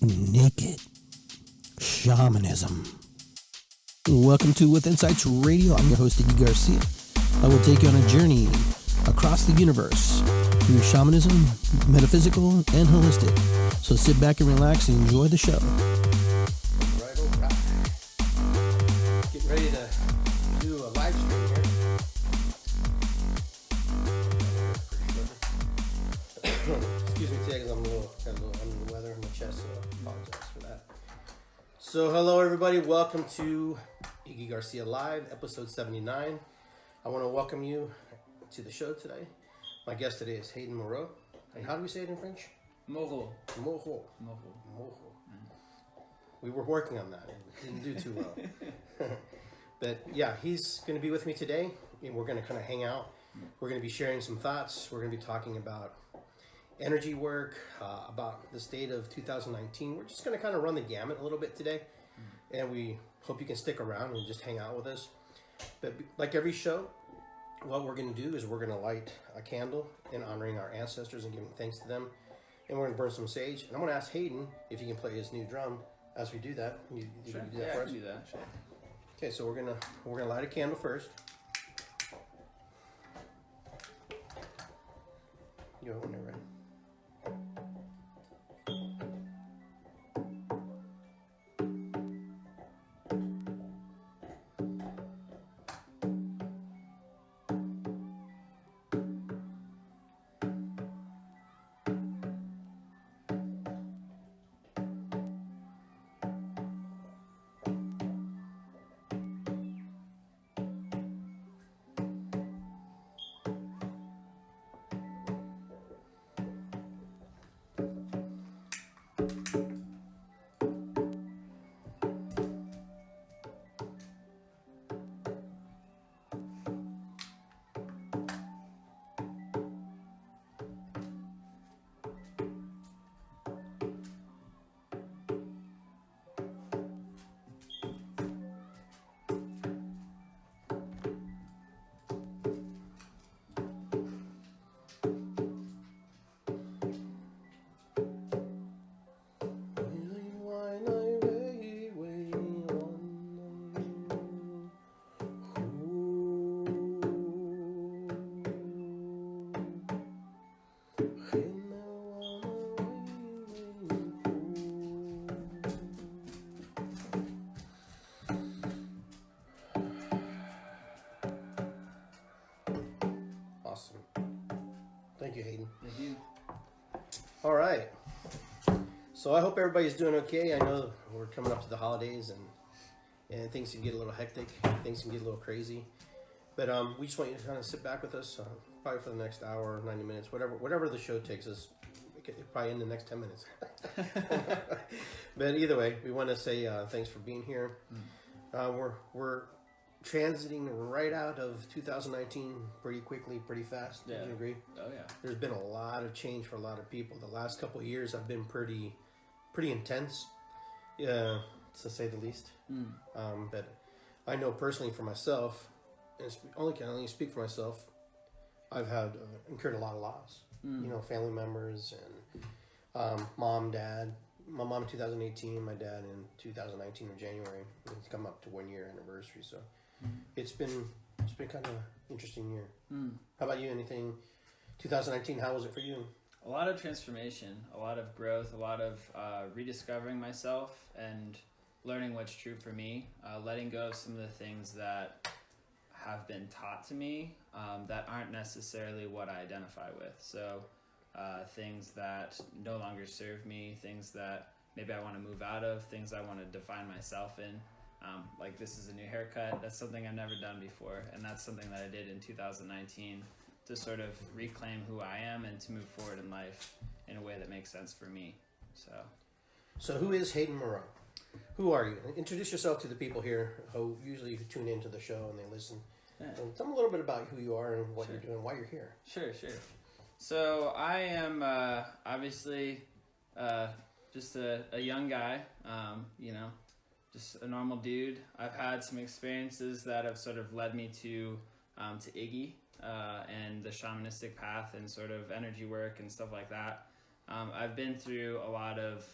Naked Shamanism. Welcome to With Insights Radio. I'm your host, Iggy Garcia. I will take you on a journey across the universe through shamanism, metaphysical, and holistic. So sit back and relax and enjoy the show. All right. Getting ready to do a live stream here. Excuse me today because I'm a little under the weather in my chest, so I apologize for that. So hello everybody, welcome to Iggy Garcia Live, episode 79. I want to welcome you to the show today. My guest today is Hayden Moreau. And how do we say it in French? Moreau. Moreau. We were working on that. It didn't do too well. But yeah, he's going to be with me today, and we're going to kind of hang out. We're going to be sharing some thoughts. We're going to be talking about energy work, about the state of 2019. We're just going to kind of run the gamut a little bit today, and we hope you can stick around and just hang out with us. But like every show, what we're going to do is we're going to light a candle in honoring our ancestors and giving thanks to them. And we're going to burn some sage. And I'm going to ask Hayden if he can play his new drum as we do that. You Sure. can do that for us? I can do that. Sure. Okay, so we're gonna light a candle first. You when you're ready. Awesome. Thank you, Hayden. Thank you. All right. So I hope everybody's doing okay. I know we're coming up to the holidays and things can get a little hectic. Things can get a little crazy. But we just want you to kind of sit back with us, probably for the next hour, 90 minutes, whatever the show takes us. Probably in the next 10 minutes. But either way, we want to say thanks for being here. We're transiting right out of 2019 pretty quickly, pretty fast. Yeah. Would you agree? Oh yeah. There's been a lot of change for a lot of people. The last couple of years have been pretty intense, to say the least. But I know personally for myself, and can only speak for myself, I've had incurred a lot of loss. You know, family members and mom, dad. My mom in 2018, my dad in 2019 in January. It's come up to 1 year anniversary, so it's been kind of interesting year. How about you? Anything? 2019, how was it for you? A lot of transformation, a lot of growth, a lot of rediscovering myself and learning what's true for me. Letting go of some of the things that have been taught to me that aren't necessarily what I identify with. So things that no longer serve me, things that maybe I want to move out of, things I want to define myself in. Like this is a new haircut. That's something I've never done before. And that's something that I did in 2019 to sort of reclaim who I am and to move forward in life in a way that makes sense for me. So who is Hayden Moreau? Who are you? Introduce yourself to the people here who usually tune into the show and they listen. Yeah. And tell them a little bit about who you are and what Sure. you're doing, why you're here. Sure. So I am obviously just a young guy, just a normal dude. I've had some experiences that have sort of led me to Iggy and the shamanistic path and sort of energy work and stuff like that. I've been through a lot of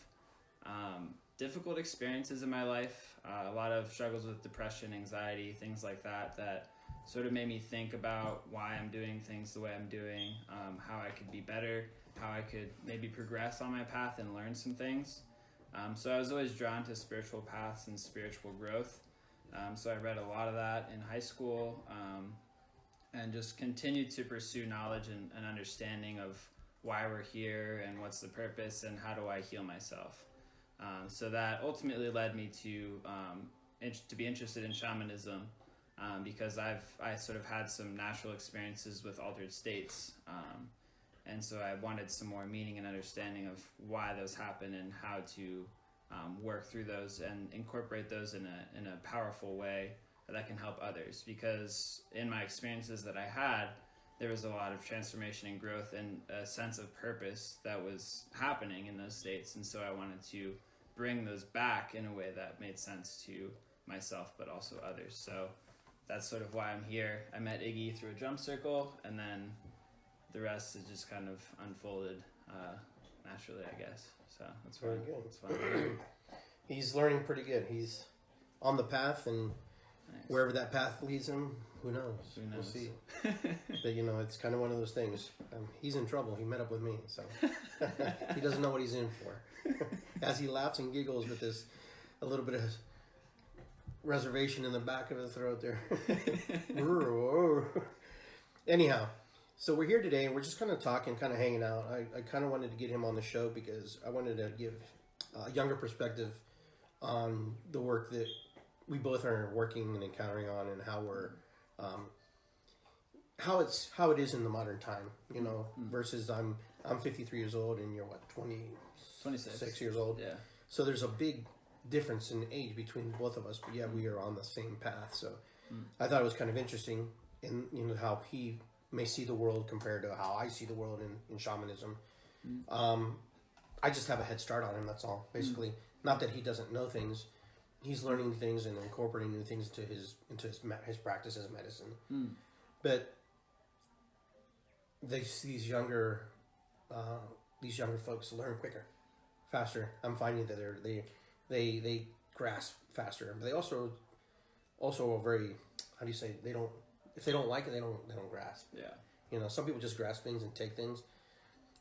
difficult experiences in my life, a lot of struggles with depression, anxiety, things like that, that sort of made me think about why I'm doing things the way I'm doing, how I could be better, how I could maybe progress on my path and learn some things. So I was always drawn to spiritual paths and spiritual growth. So I read a lot of that in high school, and just continued to pursue knowledge and understanding of why we're here and what's the purpose and how do I heal myself. So that ultimately led me to be interested in shamanism, because I sort of had some natural experiences with altered states, and so I wanted some more meaning and understanding of why those happen and how to work through those and incorporate those in a powerful way that can help others. Because in my experiences that I had, there was a lot of transformation and growth and a sense of purpose that was happening in those states, and so I wanted to bring those back in a way that made sense to myself but also others. So that's sort of why I'm here. I met Iggy through a drum circle, and then the rest is just kind of unfolded naturally, I guess. So that's very good. It's fun. He's learning pretty good. He's on the path, and Nice. wherever that path leads him, who knows? We'll see. But it's kind of one of those things. He's in trouble. He met up with me, so he doesn't know what he's in for. As he laughs and giggles with this, a little bit of reservation in the back of his throat there. Anyhow, so we're here today, and we're just kind of talking, kind of hanging out. I kind of wanted to get him on the show because I wanted to give a younger perspective on the work that we both are working and encountering on, and how we're how it is in the modern time, versus I'm 53 years old and you're what, 26 years old. Yeah. So there's a big difference in age between both of us, but yeah, we are on the same path. So I thought it was kind of interesting in how he may see the world compared to how I see the world in shamanism. I just have a head start on him, that's all, basically. Not that he doesn't know things. He's learning things and incorporating new things into his practice as medicine. But these younger folks learn quicker, faster. I'm finding that they grasp faster. But they also are very, how do you say, if they don't like it, they don't grasp. Yeah. Some people just grasp things and take things.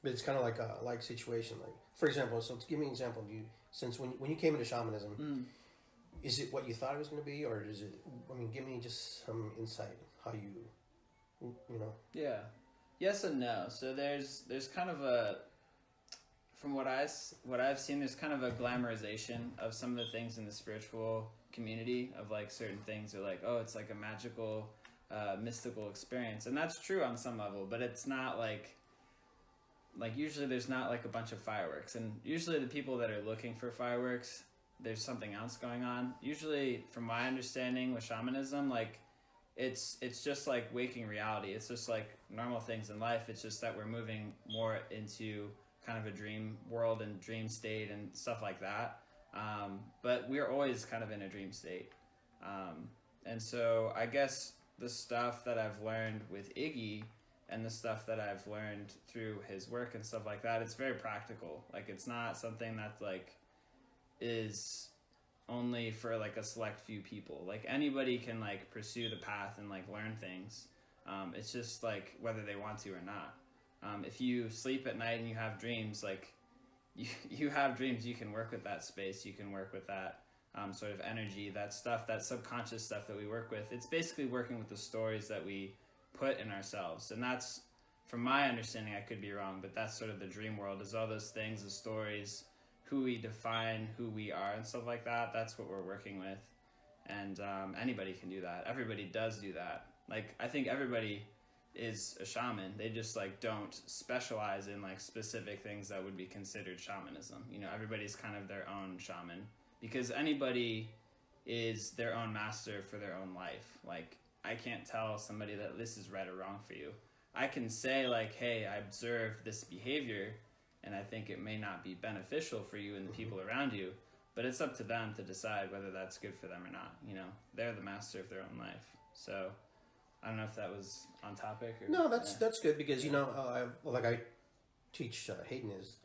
But it's kind of like a situation. Like, for example, so to give me an example, since when you came into shamanism, is it what you thought it was going to be, or is it? I mean, give me just some insight how you. Yeah. Yes and no. So there's kind of from what I've seen, there's kind of a glamorization of some of the things in the spiritual community of like certain things are like, oh, it's like a magical, mystical experience, and that's true on some level, but it's not like usually there's not like a bunch of fireworks, and usually the people that are looking for fireworks, there's something else going on. Usually, from my understanding with shamanism, like it's just like waking reality. It's just like normal things in life. It's just that we're moving more into kind of a dream world and dream state and stuff like that. But we're always kind of in a dream state. And so I guess the stuff that I've learned with Iggy and the stuff that I've learned through his work and stuff like that, it's very practical. Like, it's not something that like is only for like a select few people. Like, anybody can like pursue the path and like learn things. It's just like whether they want to or not. If you sleep at night and you have dreams, like you have dreams, you can work with that space, you can work with that sort of energy, that stuff, that subconscious stuff that we work with. It's basically working with the stories that we put in ourselves. And that's, from my understanding, I could be wrong, but that's sort of the dream world, is all those things, the stories, who we define, who we are and stuff like that. That's what we're working with. And anybody can do that. Everybody does do that. Like, I think everybody is a shaman. They just like don't specialize in like specific things that would be considered shamanism. Everybody's kind of their own shaman, because anybody is their own master for their own life. Like, I can't tell somebody that this is right or wrong for you. I can say like, hey, I observed this behavior and I think it may not be beneficial for you and the people around you, but it's up to them to decide whether that's good for them or not. They're the master of their own life. So I don't know if that was on topic or... No, that's good, because I teach Hayden, is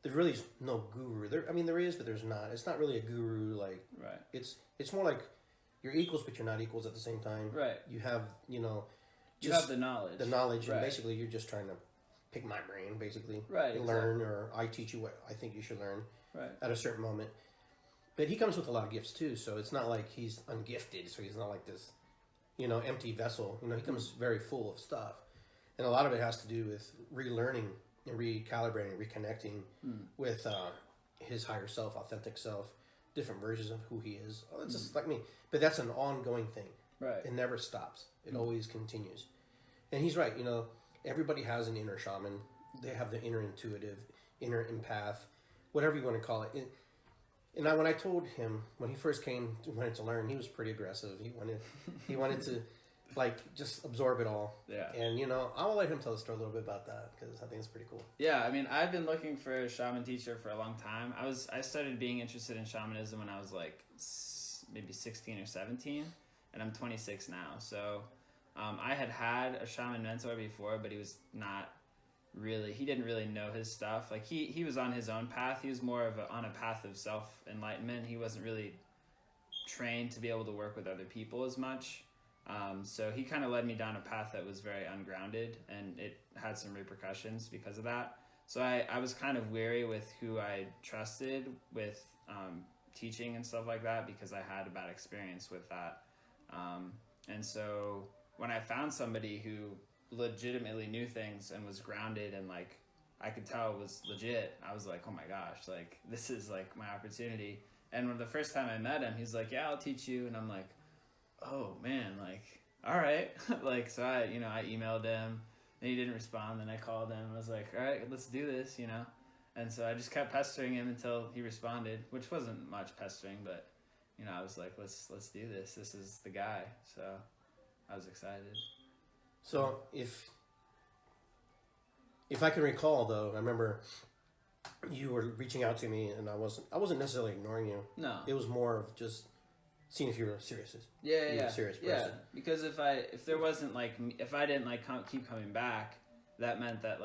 There's really no guru. There is, but there's not. It's not really a guru. Like, right. It's more like you're equals, but you're not equals at the same time. Right. You have, you have the knowledge. The knowledge, right. and basically you're just trying to pick my brain, basically. Right. And learn, or I teach you what I think you should learn. Right. At a certain moment. But he comes with a lot of gifts too, so it's not like he's ungifted. So he's not like this, empty vessel. He comes very full of stuff, and a lot of it has to do with relearning and recalibrating, reconnecting with his higher self, authentic self, different versions of who he is. Oh, it's just like me. But that's an ongoing thing. Right. It never stops. It always continues. And he's right. Everybody has an inner shaman. They have the inner intuitive, inner empath, whatever you want to call it. And when I told him, when he first wanted to learn, he was pretty aggressive. He wanted to, just absorb it all. Yeah. And, I'll let him tell the story a little bit about that, because I think it's pretty cool. Yeah, I've been looking for a shaman teacher for a long time. I started being interested in shamanism when I was, maybe 16 or 17, and I'm 26 now. So I had a shaman mentor before, but he was not really, he didn't really know his stuff. He was on his own path. He was more on a path of self-enlightenment. He wasn't really trained to be able to work with other people as much. So he kind of led me down a path that was very ungrounded, and it had some repercussions because of that. So I was kind of wary with who I trusted with teaching and stuff like that, because I had a bad experience with that. And so when I found somebody who legitimately knew things and was grounded and I could tell it was legit, I was like, oh my gosh, this is my opportunity. And when the first time I met him, he's like, yeah, I'll teach you. And I'm like, oh man, all right. So I emailed him and he didn't respond. Then I called him and I was like, all right, let's do this, And so I just kept pestering him until he responded, which wasn't much pestering, but I was like, let's do this. This is the guy. So I was excited. So if I can recall, though, I remember you were reaching out to me, and I wasn't necessarily ignoring you. No, it was more of just seeing if you were serious. Yeah. A serious person. Yeah, because if there wasn't if I didn't keep coming back, that meant that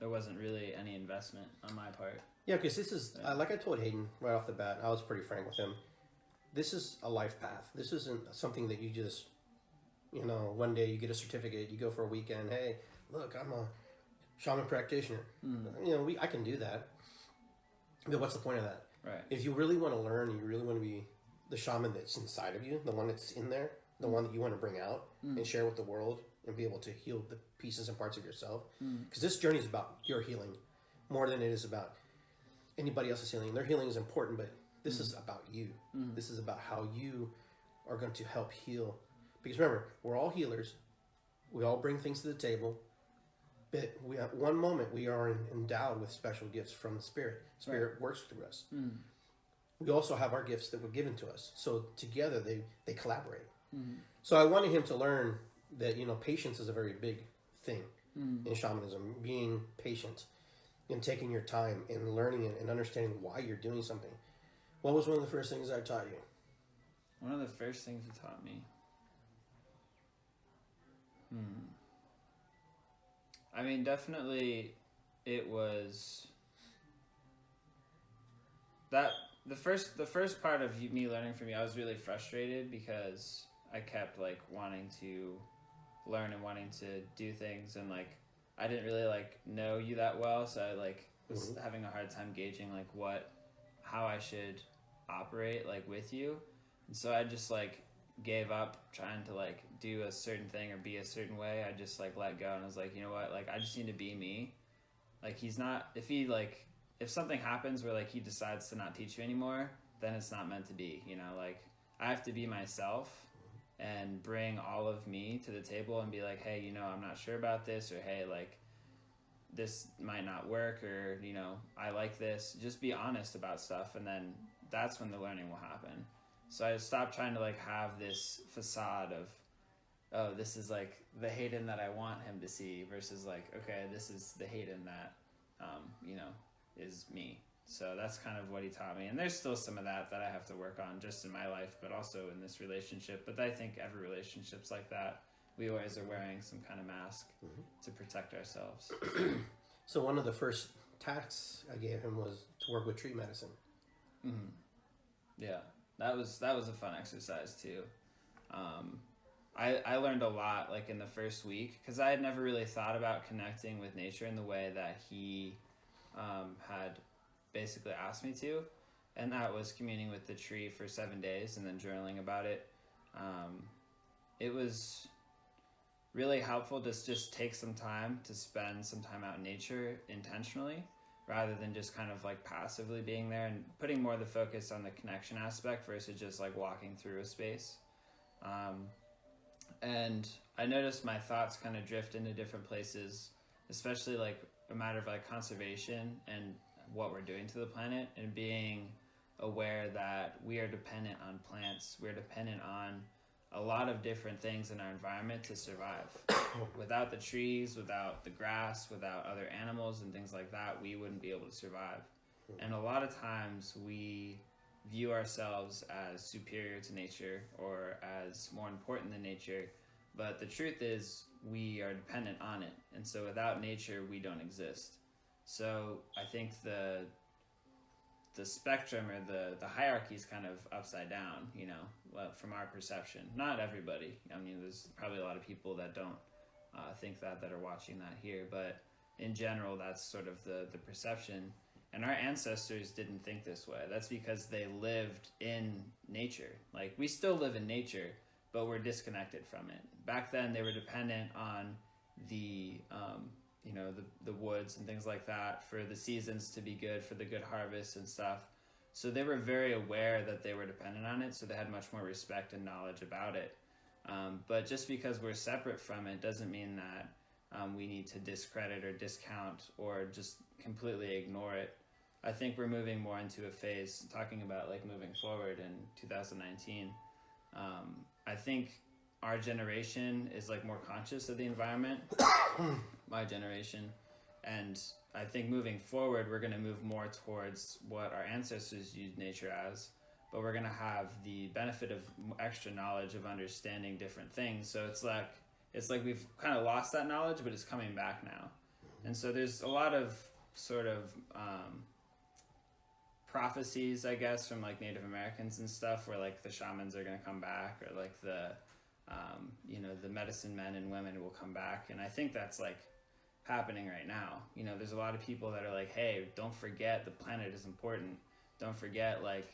there wasn't really any investment on my part. Yeah, because this is like I told Hayden right off the bat. I was pretty frank with him. This is a life path. This isn't something that you just. One day you get a certificate, you go for a weekend. Hey, look, I'm a shaman practitioner. I can do that. But what's the point of that? Right. If you really want to learn, you really want to be the shaman that's inside of you, the one that's in there, the one that you want to bring out and share with the world and be able to heal the pieces and parts of yourself. Because this journey is about your healing more than it is about anybody else's healing. Their healing is important, but this is about you. This is about how you are going to help heal. Because remember, we're all healers. We all bring things to the table. But at one moment, we are endowed with special gifts from the Spirit. Spirit works through us. We also have our gifts that were given to us. So together, they collaborate. So I wanted him to learn that, patience is a very big thing in shamanism. Being patient and taking your time and learning it and understanding why you're doing something. What was one of the first things I taught you? One of the first things you taught me? Definitely it was that the first part of me learning from you, I was really frustrated because I kept wanting to learn and wanting to do things, and I didn't really know you that well, so I was having a hard time gauging how I should operate with you. And so I just gave up trying to do a certain thing or be a certain way. I just let go, and I was like, you know what, I just need to be me. He's not, if something happens where he decides to not teach you anymore, then it's not meant to be. I have to be myself and bring all of me to the table and be like, hey, I'm not sure about this, or hey, this might not work, or I like this. Just be honest about stuff, and then that's when the learning will happen. So I stopped trying to have this facade of, oh, this is the Hayden that I want him to see, versus okay, this is the Hayden that is me. So that's kind of what he taught me. And there's still some of that I have to work on just in my life, but also in this relationship. But I think every relationship's like that. We always are wearing some kind of mask to protect ourselves. So one of the first task I gave him was to work with tree medicine. Mm-hmm. Yeah, that was a fun exercise too. I learned a lot like in the first week because I had never really thought about connecting with nature in the way that he had basically asked me to, and that was communing with the tree for 7 days and then journaling about it. It was really helpful to just take some time to spend some time out in nature intentionally rather than just kind of like passively being there and putting more of the focus on the connection aspect versus just like walking through a space. And I noticed my thoughts kind of drift into different places, especially like a matter of like conservation and what we're doing to the planet and being aware that we are dependent on plants. We're dependent on a lot of different things in our environment to survive. Without the trees, without the grass, without other animals and things like that, we wouldn't be able to survive. And a lot of times we view ourselves as superior to nature or as more important than nature, but the truth is we are dependent on it. And so without nature, we don't exist. So I think the spectrum or the hierarchy is kind of upside down, you know, from our perception. Not everybody. I mean, there's probably a lot of people that don't think that are watching that here, but in general, that's sort of the perception. And our ancestors didn't think this way. That's because they lived in nature. Like, we still live in nature, but we're disconnected from it. Back then, they were dependent on the woods and things like that for the seasons to be good, for the good harvests and stuff. So they were very aware that they were dependent on it, so they had much more respect and knowledge about it. But just because we're separate from it doesn't mean that we need to discredit or discount or just completely ignore it. I think we're moving more into a phase, talking about like moving forward in 2019. I think our generation is like more conscious of the environment, my generation. And I think moving forward, we're going to move more towards what our ancestors used nature as, but we're going to have the benefit of extra knowledge of understanding different things. So it's like we've kind of lost that knowledge, but it's coming back now. And so there's a lot of sort of prophecies, I guess, from like Native Americans and stuff, where like the shamans are going to come back, or like the medicine men and women will come back. And I think that's like happening right now. You know, there's a lot of people that are like, hey, don't forget the planet is important. Don't forget, like,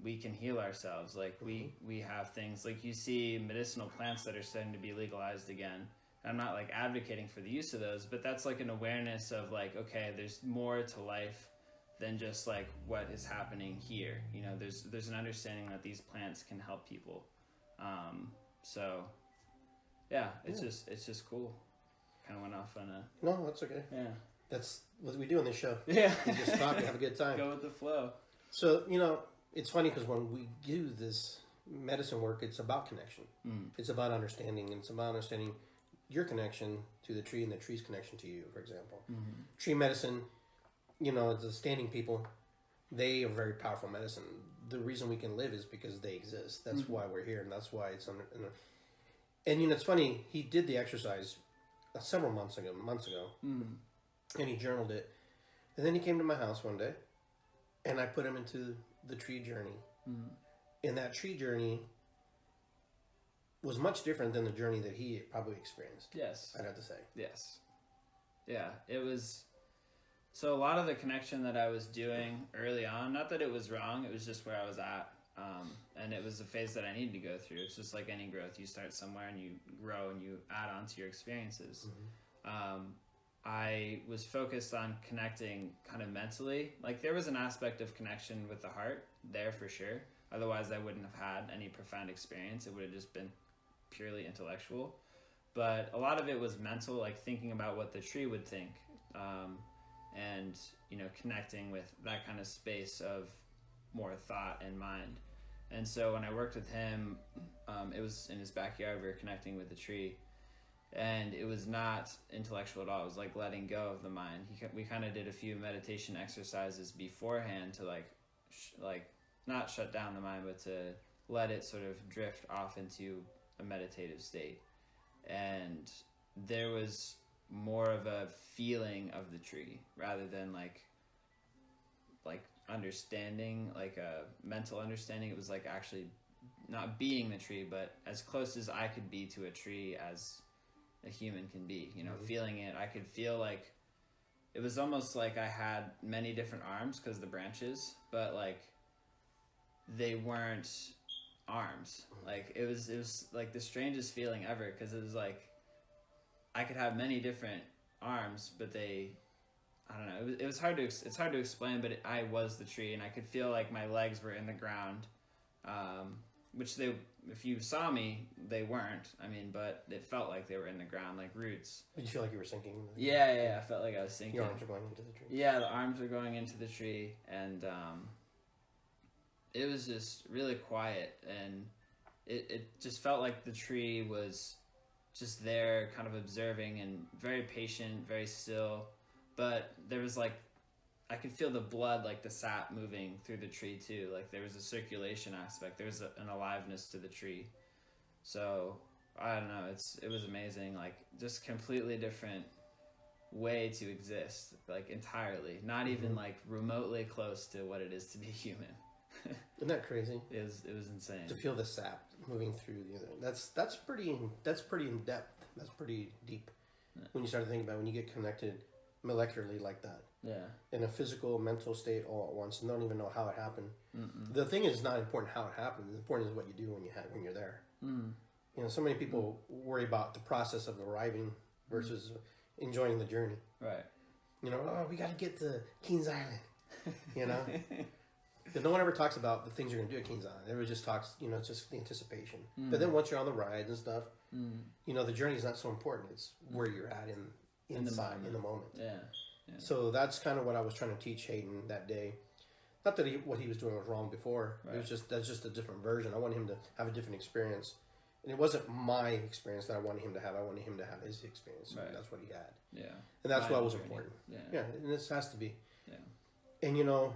we can heal ourselves. Like, we have things, like you see medicinal plants that are starting to be legalized again. I'm not like advocating for the use of those, but that's like an awareness of like, okay, there's more to life than just like what is happening here. You know, there's an understanding that these plants can help people. So yeah, it's just cool. Kind of went off on a... No, that's okay. Yeah. That's what we do on this show. Yeah. We just talk and have a good time. Go with the flow. So, you know, it's funny because when we do this medicine work, it's about connection. It's about understanding. And it's about understanding your connection to the tree and the tree's connection to you, for example. Tree medicine, you know, the standing people, they are very powerful medicine. The reason we can live is because they exist. That's why we're here, and that's why it's under... And, you know, it's funny, he did the exercise several months ago, and he journaled it. And then he came to my house one day, and I put him into the tree journey. And that tree journey was much different than the journey that he probably experienced. Yes. I'd have to say. Yes. Yeah, it was... So a lot of the connection that I was doing early on, not that it was wrong, it was just where I was at. And it was a phase that I needed to go through. It's just like any growth. You start somewhere and you grow and you add on to your experiences. I was focused on connecting kind of mentally. Like, there was an aspect of connection with the heart there for sure. Otherwise, I wouldn't have had any profound experience. It would have just been purely intellectual. But a lot of it was mental, like thinking about what the tree would think. And, you know, connecting with that kind of space of more thought and mind. And so when I worked with him, it was in his backyard. We were connecting with the tree, and it was not intellectual at all. It was like letting go of the mind. We kind of did a few meditation exercises beforehand to like not shut down the mind, but to let it sort of drift off into a meditative state. And there was more of a feeling of the tree rather than like understanding, like a mental understanding. It was like actually not being the tree, but as close as I could be to a tree as a human can be, you know, feeling it. I could feel like it was almost like I had many different arms because the branches, but like they weren't arms. Like it was like the strangest feeling ever, because it was like I could have many different arms, but I don't know. It's hard to explain, but I was the tree, and I could feel like my legs were in the ground, which if you saw me, they weren't. I mean, but it felt like they were in the ground, like roots. Did you feel like you were sinking? Yeah. I felt like I was sinking. Your arms were going into the tree. Yeah, the arms were going into the tree, and it was just really quiet, and it just felt like the tree was just there, kind of observing and very patient, very still. But there was like, I could feel the blood, like the sap moving through the tree too. Like there was a circulation aspect. There was an aliveness to the tree. So I don't know. It was amazing. Like just completely different way to exist. Like entirely, not even like remotely close to what it is to be human. Isn't that crazy? It was insane To feel the sap moving through the other. That's pretty in depth. That's pretty deep. Yeah. When you start to think about when you get connected molecularly like that. Yeah. In a physical, mental state all at once, and don't even know how it happened. Mm-mm. The thing is not important how it happened. The important is what you do when you're there. Mm. You know, so many people worry about the process of arriving versus enjoying the journey. Right. You know, oh, we got to get to Kings Island. You know, but no one ever talks about the things you're going to do at Kings Island. Everyone just talks, you know, it's just the anticipation. But then once you're on the rides and stuff, you know, the journey is not so important. It's where you're at inside in the moment. Yeah. So that's kind of what I was trying to teach Hayden that day. Not that what he was doing was wrong before. Right. That's just a different version. I wanted him to have a different experience, and it wasn't my experience that I wanted him to have. I wanted him to have his experience. Right. That's what he had. Yeah. And that's what was important. Yeah. And this has to be. Yeah. And you know,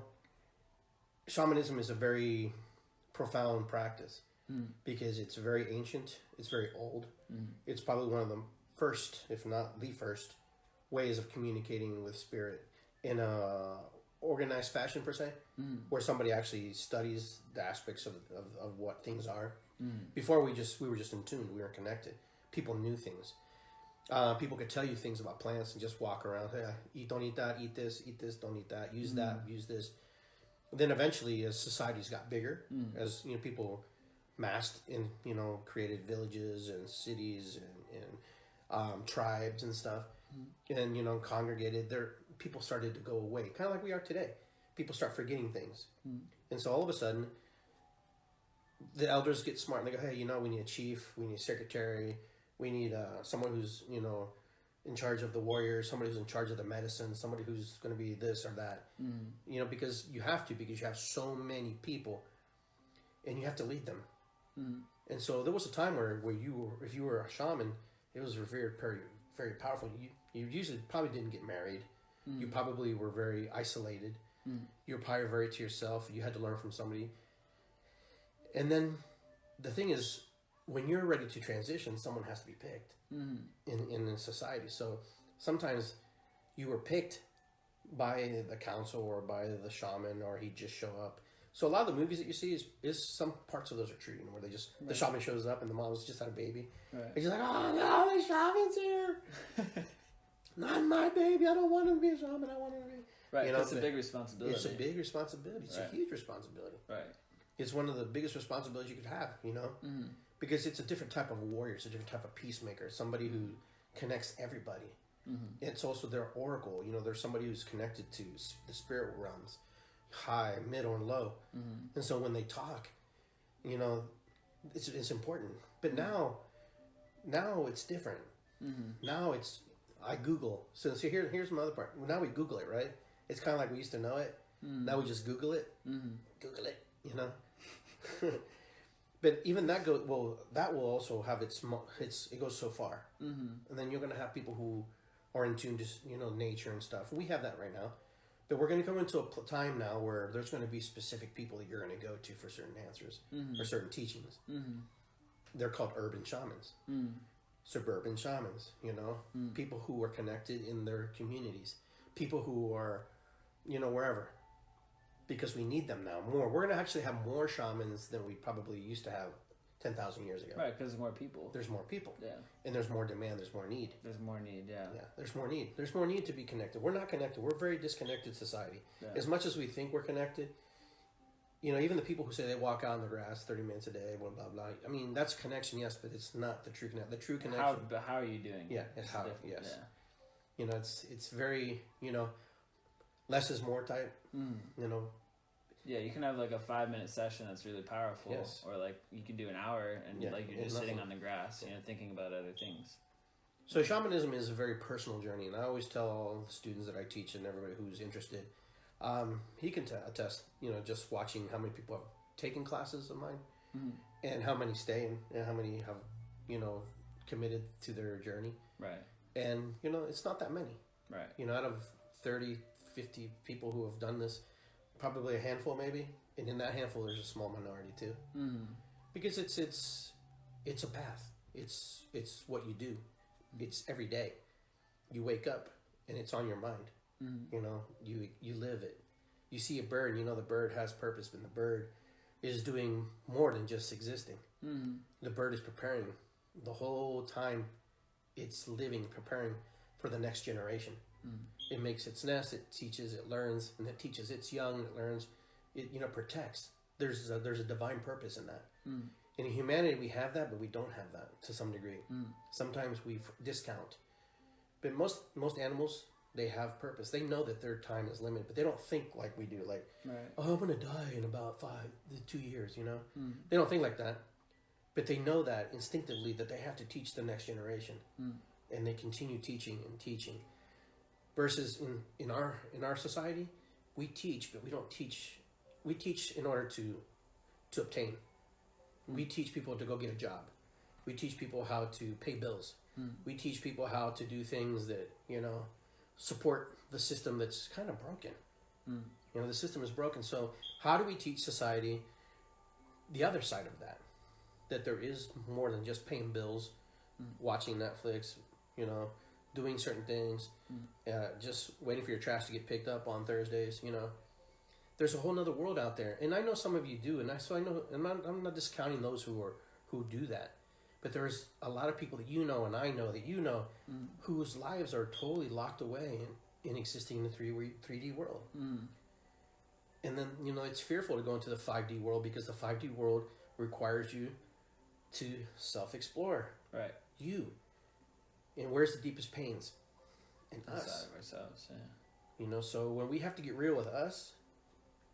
shamanism is a very profound practice because it's very ancient. It's very old. It's probably one of the first, if not the first, ways of communicating with spirit in a organized fashion per se, where somebody actually studies the aspects of what things are. Before we were just in tune. We were connected. People knew things. People could tell you things about plants and just walk around. Hey, don't eat that. Eat this. Don't eat that. Use that. Use this. Then eventually, as societies got bigger, as you know, people massed and created villages and cities and tribes and stuff. And congregated there, people started to go away, kind of like we are today. People start forgetting things, and so all of a sudden the elders get smart and they go, hey, we need a chief, we need a secretary, we need someone who's in charge of the warriors, somebody who's in charge of the medicine, somebody who's going to be this or that, because you have to, because you have so many people and you have to lead them. And so there was a time where if you were a shaman, it was very, very, very powerful. You usually probably didn't get married. You probably were very isolated. You were probably very to yourself. You had to learn from somebody. And then the thing is, when you're ready to transition, someone has to be picked in society. So sometimes you were picked by the council or by the shaman, or he'd just show up. So a lot of the movies that you see is some parts of those are true, where they just the shaman shows up and the mom's just had a baby. Right. And she's like, oh no, the shaman's here. Not my baby. I don't want him to be a shaman. I want him to be. Right. It's a big responsibility. It's a big responsibility. It's a huge responsibility. Right. It's one of the biggest responsibilities you could have. Because it's a different type of warrior. It's a different type of peacemaker. Somebody who connects everybody. It's also their oracle. There's somebody who's connected to the spirit realms. High, middle, and low, and so when they talk, it's important. But now it's different. Now I Google. So here's my other part. Now we Google it, right? It's kind of like we used to know it. Now we just Google it. Google it, But even that that will also have it goes so far, and then you're gonna have people who are in tune to nature and stuff. We have that right now. But we're going to come into a time now where there's going to be specific people that you're going to go to for certain answers or certain teachings. They're called urban shamans. suburban shamans, people who are connected in their communities, people who are, wherever, because we need them now more. We're going to actually have more shamans than we probably used to have 10,000 years ago. Right, because there's more people. There's more people. Yeah. And there's more demand, there's more need. There's more need, yeah. Yeah, there's more need. There's more need to be connected. We're not connected. We're a very disconnected society. Yeah. As much as we think we're connected, even the people who say they walk out in the grass 30 minutes a day, blah, blah, blah. I mean, that's connection, yes, but it's not the true connection. The true connection... How are you doing? Yeah, it's how, yes. Yeah. It's very, less is more type, Yeah, you can have like a 5-minute session that's really powerful, yes. Or like you can do an hour and like you're just sitting on the grass, thinking about other things. So shamanism is a very personal journey, and I always tell all the students that I teach and everybody who's interested, he can attest, just watching how many people have taken classes of mine, and how many stay and how many have, committed to their journey. Right. And, it's not that many. Right. Out of 30, 50 people who have done this, probably a handful maybe, and in that handful there's a small minority too. Because it's a path. It's what you do. It's every day. You wake up and it's on your mind. You live it. You see a bird, the bird has purpose, but the bird is doing more than just existing. The bird is preparing the whole time. It's living, preparing for the next generation. It makes its nest, it teaches, it learns, and it teaches its young, it learns, it protects. There's a divine purpose in that. In humanity we have that, but we don't have that to some degree. Sometimes we discount. But most animals, they have purpose. They know that their time is limited, but they don't think like we do. Like, oh, I'm going to die in about 2 years, They don't think like that. But they know that instinctively that they have to teach the next generation. And they continue teaching and teaching. Versus in our society, we teach, but we don't teach. We teach in order to obtain. We teach people to go get a job. We teach people how to pay bills. We teach people how to do things that, support the system that's kind of broken. The system is broken. So how do we teach society the other side of that? That there is more than just paying bills, watching Netflix, doing certain things, just waiting for your trash to get picked up on Thursdays, There's a whole nother world out there. And I know some of you do, and I know I'm not discounting those who do that. But there's a lot of people that and I know that whose lives are totally locked away in existing in the 3D world. And then, it's fearful to go into the 5D world because the 5D world requires you to self-explore. Right. You. And where's the deepest pains? In us. Inside of ourselves, yeah. So when we have to get real with us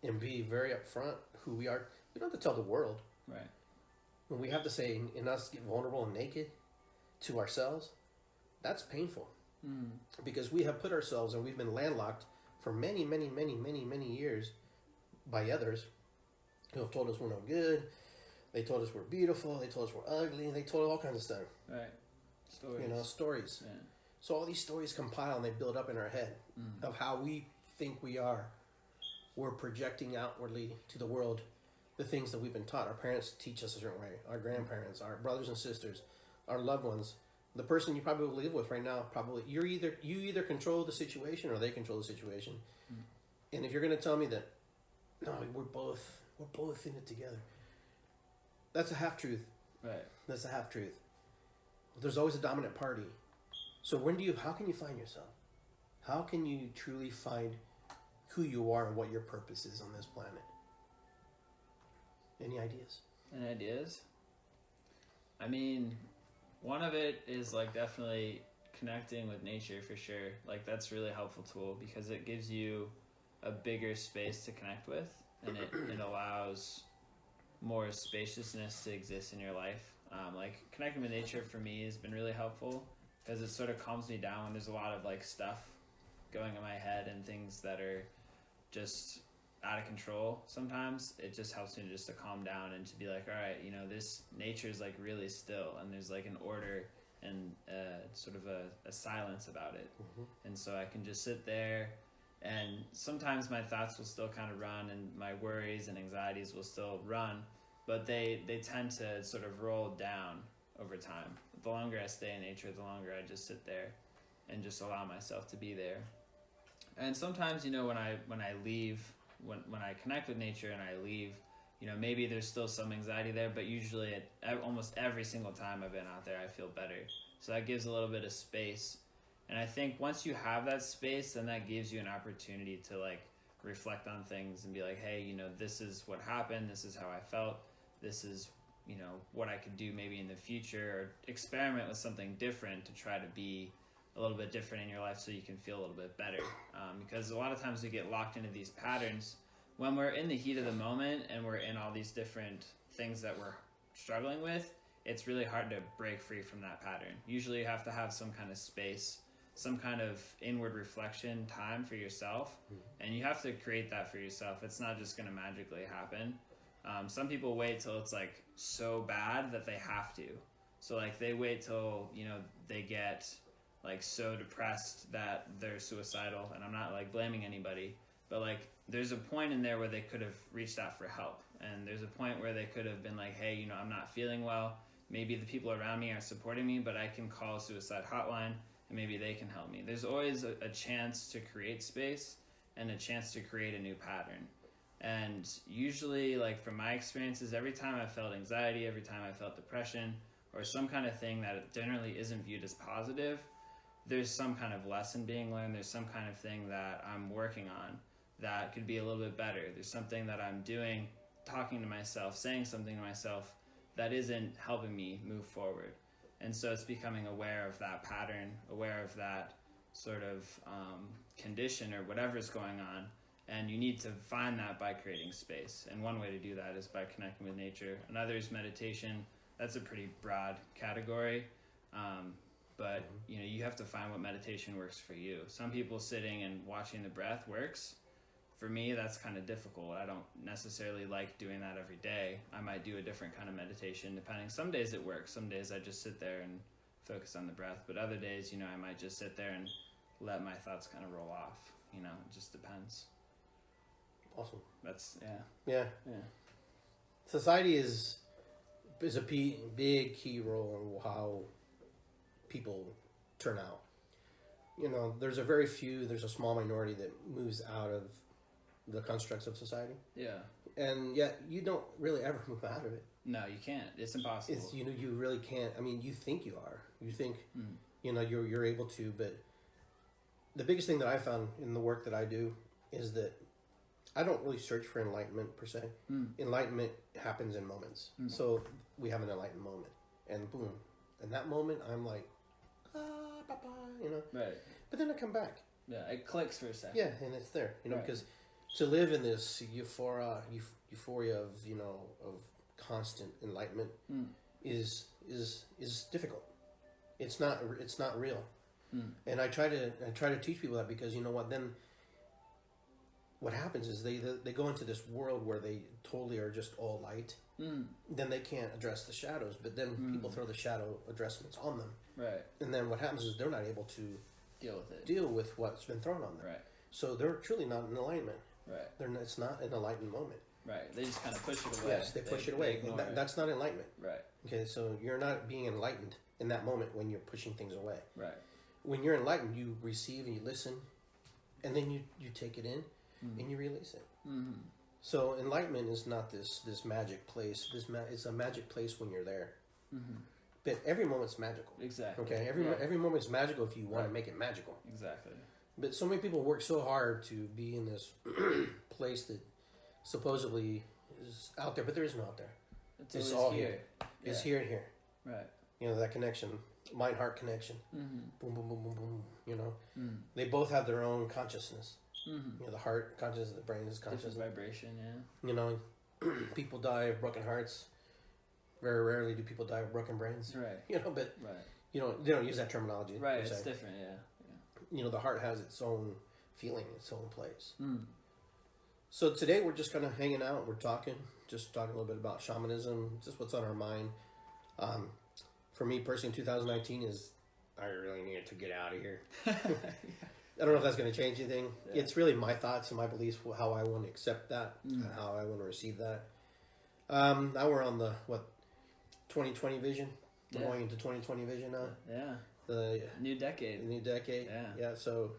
and be very upfront who we are, we don't have to tell the world. Right. When we have to say, in us, get vulnerable and naked to ourselves, that's painful. Because we have put ourselves, and we've been landlocked for many, many, many, many, many years by others who have told us we're no good. They told us we're beautiful. They told us we're ugly. They told us all kinds of stuff. Right. Stories. Stories. Yeah. So all these stories compile and they build up in our head of how we think we are. We're projecting outwardly to the world the things that we've been taught. Our parents teach us a certain way. Our grandparents, our brothers and sisters, our loved ones. The person you probably live with right now, you either control the situation or they control the situation. And if you're going to tell me that, no, we're both in it together, that's a half truth. Right. That's a half truth. There's always a dominant party. So how can you find yourself? How can you truly find who you are and what your purpose is on this planet? Any ideas? Any ideas? I mean, one of it is like definitely connecting with nature for sure. Like that's a really helpful tool because it gives you a bigger space to connect with, and it allows more spaciousness to exist in your life. Like connecting with nature for me has been really helpful because it sort of calms me down when there's a lot of like stuff going in my head and things that are just out of control. Sometimes it just helps me just to calm down and to be like, all right, this nature is like really still and there's like an order and sort of a silence about it. And so I can just sit there, and sometimes my thoughts will still kind of run and my worries and anxieties will still run, but they tend to sort of roll down over time. the longer I stay in nature, the longer I just sit there and just allow myself to be there. And sometimes, when I leave, when I connect with nature and I leave, maybe there's still some anxiety there, but usually almost every single time I've been out there, I feel better. So that gives a little bit of space. And I think once you have that space, then that gives you an opportunity to like reflect on things and be like, hey, this is what happened. This is how I felt. This is, what I could do maybe in the future, or experiment with something different to try to be a little bit different in your life so you can feel a little bit better. Because a lot of times we get locked into these patterns when we're in the heat of the moment and we're in all these different things that we're struggling with. It's really hard to break free from that pattern. Usually you have to have some kind of space, some kind of inward reflection time for yourself, and you have to create that for yourself. It's not just going to magically happen. Some people wait till it's like so bad that they have to. So like they wait till, they get like so depressed that they're suicidal, and I'm not like blaming anybody, but like there's a point in there where they could have reached out for help, and there's a point where they could have been like, hey, I'm not feeling well. Maybe the people around me aren't supporting me, but I can call a suicide hotline and maybe they can help me. There's always a chance to create space and a chance to create a new pattern. And usually, like from my experiences, every time I felt anxiety, every time I felt depression, or some kind of thing that generally isn't viewed as positive, there's some kind of lesson being learned. There's some kind of thing that I'm working on that could be a little bit better. There's something that I'm doing, talking to myself, saying something to myself that isn't helping me move forward. And so it's becoming aware of that pattern, aware of that sort of condition or whatever's going on. And you need to find that by creating space. And one way to do that is by connecting with nature. Another is meditation. That's a pretty broad category. But you have to find what meditation works for you. Some people sitting and watching the breath works. For me, that's kind of difficult. I don't necessarily like doing that every day. I might do a different kind of meditation depending. Some days it works. Some days I just sit there and focus on the breath. But other days, I might just sit there and let my thoughts kind of roll off. It just depends. Awesome. That's, Yeah. Society is a big key role in how people turn out. There's a small minority that moves out of the constructs of society. Yeah. And yet you don't really ever move out of it. No, you can't. It's impossible. You really can't. I mean, you think you are. You think, you're able to, but the biggest thing that I found in the work that I do is that I don't really search for enlightenment per se. Enlightenment happens in moments. So we have an enlightened moment, and boom, in that moment, I'm like, bye-bye, Right. But then I come back. Yeah, it clicks for a second. Yeah, and it's there, Right. because to live in this euphoria of of constant enlightenment is difficult. It's not real. And I try to teach people that, because then what happens is they go into this world where they totally are just all light. Then they can't address the shadows, but then people throw the shadow addressments on them. Right. And then what happens is they're not able to deal with what's been thrown on them. Right. So they're truly not in alignment. Right. It's not an enlightened moment. Right. They just kind of push it away. Yes, they push it away. That's not enlightenment. Right. Okay, so you're not being enlightened in that moment when you're pushing things away. Right. When you're enlightened, you receive and you listen, and then you take it in and you release it. So enlightenment is not this magic place. It's a magic place when you're there. But every moment's magical. Exactly. Okay, every moment's magical if you want to make it magical. Exactly. But so many people work so hard to be in this place that supposedly is out there, but there is no out there. It's all here. It's here and here. Right. That connection, mind-heart connection. Boom, boom, boom, boom, boom. They both have their own consciousness. The heart consciousness, the brain is conscious. Different vibration, yeah. People die of broken hearts. Very rarely do people die of broken brains. Right. But right. They don't use that terminology. Right, it's different, yeah. The heart has its own feeling, its own place. So today we're just kind of hanging out. We're talking a little bit about shamanism, just what's on our mind. For me personally, 2019 is, I really needed to get out of here. I don't know if that's going to change anything. Yeah. It's really my thoughts and my beliefs, how I want to accept that, and how I want to receive that. Now we're on the 2020 vision. We're going into 2020 vision now. Yeah. The new decade. The new decade. Yeah. Yeah. So,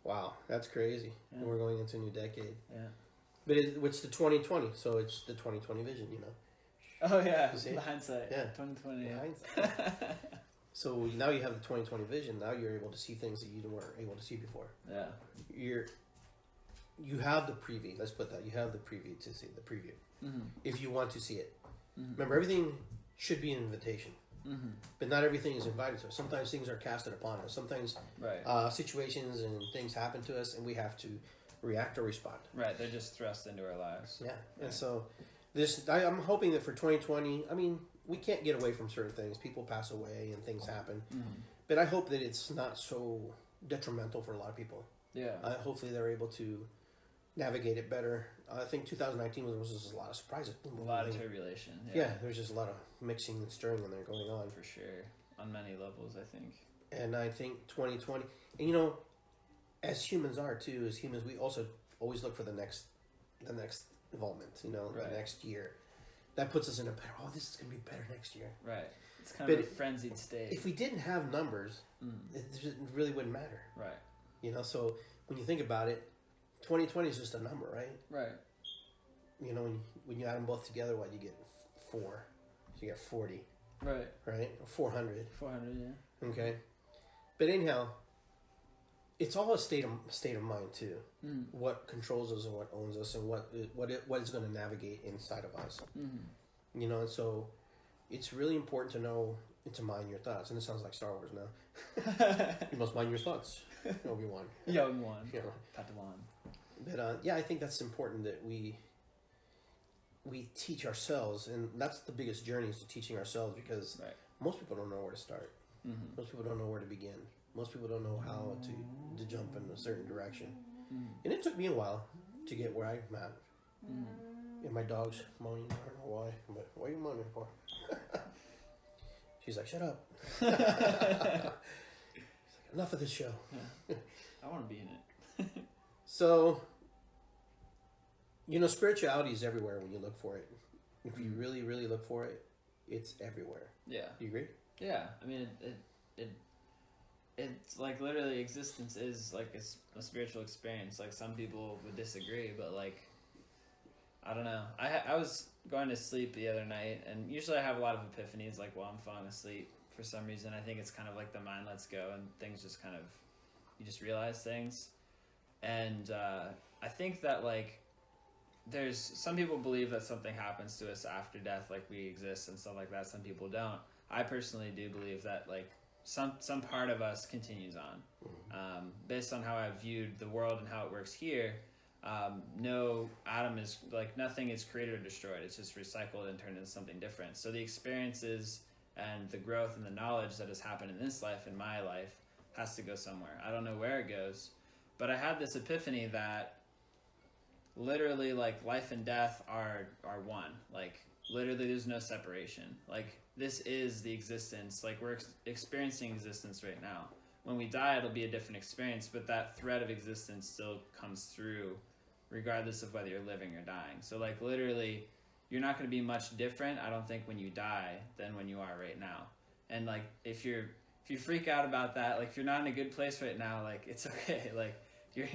wow, that's crazy. Yeah. We're going into a new decade. Yeah. But it's the 2020, so it's the 2020 vision, you know. Oh yeah, the hindsight. Yeah. 2020. The hindsight. So now you have the 2020 vision. Now you're able to see things that you weren't able to see before. Yeah. You have the preview. Let's put that. You have the preview to see the preview. Mm-hmm. If you want to see it. Mm-hmm. Remember, everything should be an invitation. Mm-hmm. But not everything is invited to us. Sometimes things are casted upon us. Sometimes situations and things happen to us, and we have to react or respond. Right, they're just thrust into our lives. Yeah, and so I'm hoping that for 2020, I mean, we can't get away from certain things. People pass away and things happen. Mm-hmm. But I hope that it's not so detrimental for a lot of people. Yeah. Hopefully they're able to navigate it better. I think 2019 was just a lot of surprises. A lot of tribulation. Yeah, there's just a lot of mixing and stirring in there going on. For sure. On many levels, I think. And I think 2020, and you know, as humans are too, as humans, we also always look for the next involvement, you know, the next year. That puts us in a better, this is going to be better next year. Right. It's kind of a frenzied state. If we didn't have numbers, it really wouldn't matter. Right. You know, so when you think about it, 2020 is just a number, right? Right. You know, when you add them both together, you get 4. So you get 40. Right. Right? Or 400. 400, yeah. Okay. But anyhow, it's all a state of mind too. Mm. What controls us and what owns us and what is going to navigate inside of us. Mm-hmm. You know, and so it's really important to know and to mind your thoughts. And it sounds like Star Wars now. You must mind your thoughts, Obi-Wan. Obi-Wan. You know. Padawan. But I think that's important that we teach ourselves, and that's the biggest journey is to teaching ourselves, because most people don't know where to start. Mm-hmm. Most people don't know where to begin. Most people don't know how to jump in a certain direction. Mm-hmm. And it took me a while to get where I'm at. Mm-hmm. And my dog's moaning. I don't know why, but what are you moaning for? She's like, shut up. She's like, enough of this show. Yeah. I want to be in it. So, you know, spirituality is everywhere when you look for it. If you really, really look for it, it's everywhere. Yeah. Do you agree? Yeah. I mean, it's like literally existence is like a spiritual experience. Like some people would disagree, but like, I don't know. I was going to sleep the other night, and usually I have a lot of epiphanies like while I'm falling asleep. For some reason, I think it's kind of like the mind lets go and things just kind of, you just realize things. And I think that like there's some people believe that something happens to us after death, like we exist and stuff like that. Some people don't. I personally do believe that like some part of us continues on. Based on how I've viewed the world and how it works here, no atom is like nothing is created or destroyed. It's just recycled and turned into something different. So the experiences and the growth and the knowledge that has happened in this life, in my life, has to go somewhere. I don't know where it goes. But I had this epiphany that literally like life and death are one. Like literally there's no separation. Like this is the existence. Like we're experiencing existence right now. When we die, it'll be a different experience, but that thread of existence still comes through regardless of whether you're living or dying. So like literally you're not going to be much different, I don't think, when you die than when you are right now. And like if you freak out about that, like if you're not in a good place right now, like it's okay. Like you're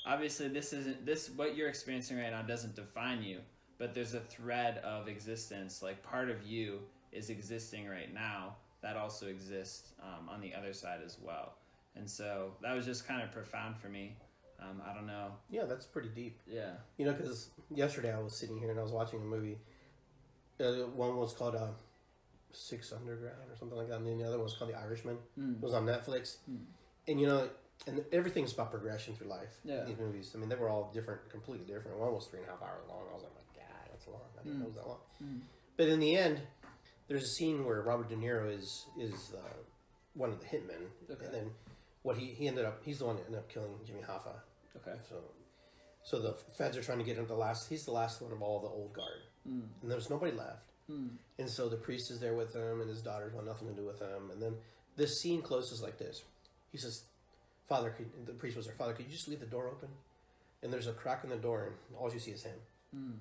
obviously this what you're experiencing right now doesn't define you, but there's a thread of existence. Like part of you is existing right now that also exists on the other side as well. And so that was just kind of profound for me. I don't know. Yeah, that's pretty deep. Yeah. You know, because yesterday I was sitting here and I was watching a movie. One was called Six Underground or something like that, and then the other one was called The Irishman. It was on Netflix. And you know, and everything's about progression through life. Yeah. These movies, I mean, they were all different, completely different. One was 3.5 hours long. I was like, my God, that's long. I didn't know it was that long. But in the end, there's a scene where Robert De Niro is one of the hitmen. Okay. And then what he ended up, he's the one that ended up killing Jimmy Hoffa. Okay. So the feds are trying to get him he's the last one of all the old guard. And there's nobody left. And so the priest is there with him, and his daughters want nothing to do with him. And then this scene closes like this. He says, Father, the priest was there, Father, could you just leave the door open? And there's a crack in the door, and all you see is him.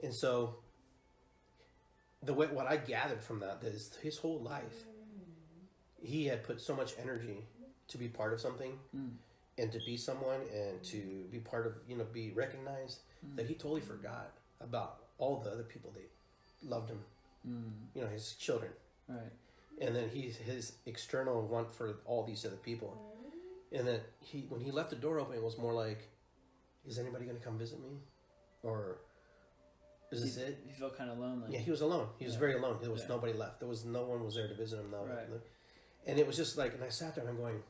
And so what I gathered from that is his whole life, he had put so much energy to be part of something and to be someone and to be part of, be recognized, that he totally forgot about all the other people that loved him, his children. Right. And then his external want for all these other people. And then when he left the door open, it was more like, is anybody going to come visit me? Or is this it? He felt kind of lonely. Yeah, he was alone. He was very alone. There was nobody left. No one was there to visit him. Right. And it was just like, and I sat there and I'm going,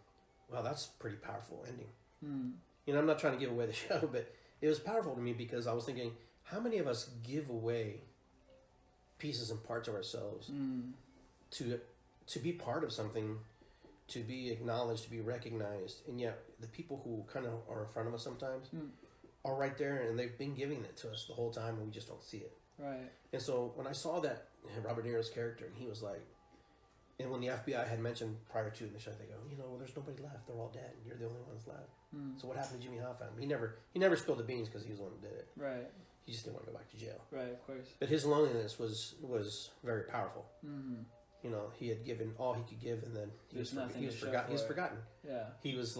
wow, that's a pretty powerful ending. I'm not trying to give away the show, but it was powerful to me because I was thinking, how many of us give away pieces and parts of ourselves to be part of something, to be acknowledged, to be recognized, and yet the people who kind of are in front of us sometimes are right there, and they've been giving it to us the whole time, and we just don't see it. Right. And so when I saw that Robert De Niro's character, and he was like, and when the FBI had mentioned prior to in the show, they go, well, there's nobody left. They're all dead. And you're the only ones left. So what happened to Jimmy Hoffa? He never spilled the beans because he was the one who did it. Right. He just didn't want to go back to jail. Right, of course. But his loneliness was very powerful. He had given all he could give, and then he was forgotten. Yeah. He was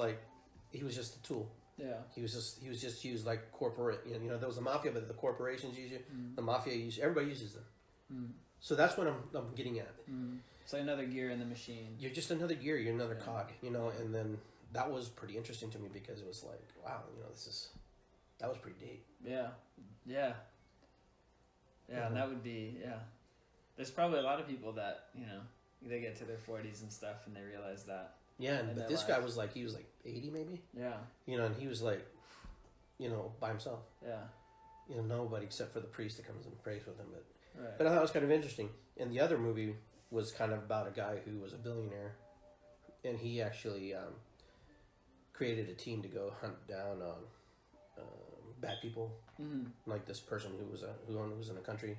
just a tool. Yeah. He was just used like corporate. There was the mafia, but the corporations use you. The mafia everybody uses them. So that's what I'm getting at. It's like another gear in the machine. You're just another gear. You're another cog. And then that was pretty interesting to me because it was like, wow, that was pretty deep. Yeah. Yeah. Yeah, and that would be, There's probably a lot of people that, they get to their 40s and stuff and they realize that. Yeah, but this guy was like, 80 maybe? Yeah. And he was like, by himself. Yeah. Nobody except for the priest that comes and prays with him. Right. But I thought it was kind of interesting. And the other movie was kind of about a guy who was a billionaire. And he actually created a team to go hunt down bad people. Like this person who was in a country